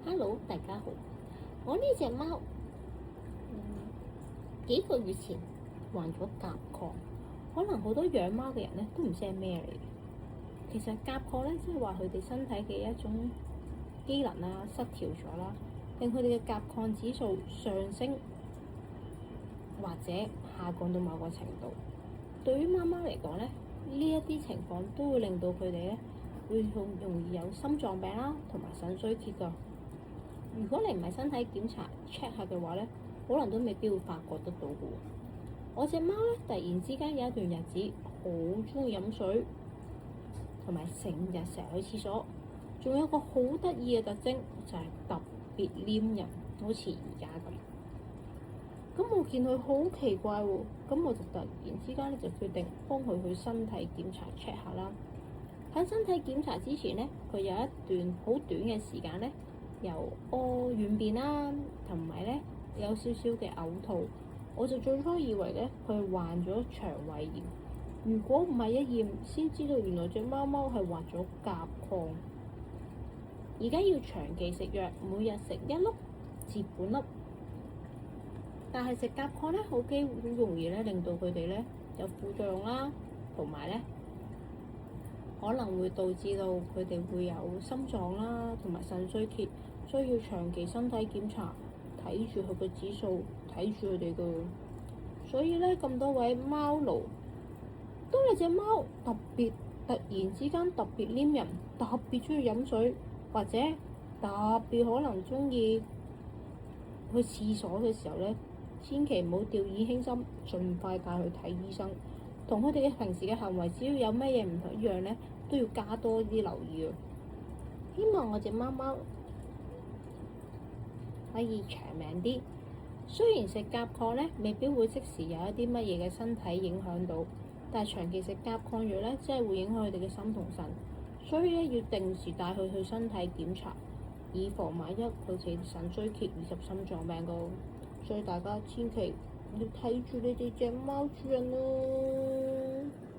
Hello，大家好。我呢隻貓，幾個月前患咗甲亢，可能好多養貓嘅人咧都唔知係咩嚟嘅。其實甲亢咧，即係話佢哋身體嘅一種機能啦失調咗啦，令佢哋嘅甲亢指數上升或者下降到某個程度。對於貓貓嚟講咧，呢一啲情況都會令到佢哋咧會好容易有心臟病啦，同埋腎衰竭㗎。如果你唔係身體檢查 check 下嘅話咧，可能都未必會發覺得到嘅喎。我隻貓咧突然之間有一段日子好鍾意飲水，同埋成日去廁所，仲有個好得意嘅特徵就係特別黏人，好似而家咁。咁我見佢好奇怪喎，咁我就突然之間咧就決定幫佢去身體檢查 check 下啦。喺身體檢查之前咧，佢有一段好短嘅時間咧，由屙軟便啦，同埋咧有少少嘅嘔吐，我就最初以為咧佢患咗腸胃炎。如果唔係一驗，先知道原來隻貓貓係患咗甲亢。而家要長期食藥，每日食1粒至半粒。但係食甲亢咧，好容易咧令到佢哋咧有副作用啦，同埋咧可能會導致到佢哋會有心臟啦，同埋腎衰竭，需要長期身體檢查，睇住佢嘅指數，睇住佢哋㗎。所以咧，咁多位貓奴，當你隻貓突然之間特別黏人，特別鍾意飲水，或者特別可能鍾意去廁所嘅時候咧，千祈唔好掉以輕心，盡快帶去睇醫生。同佢哋嘅平時嘅行為，只要有咩嘢唔一樣咧，都要加多啲留意啊！希望我隻貓貓可以長命啲。雖然食甲亢咧，未必會即時有一啲乜嘢嘅身體影響到，但係長期食甲亢藥咧，真係會影響佢哋嘅心同腎，所以咧要定時帶佢去身體檢查，以防萬一佢哋腎衰竭以及心臟病㗎。所以大家千祈要睇住你哋隻貓主人咯〜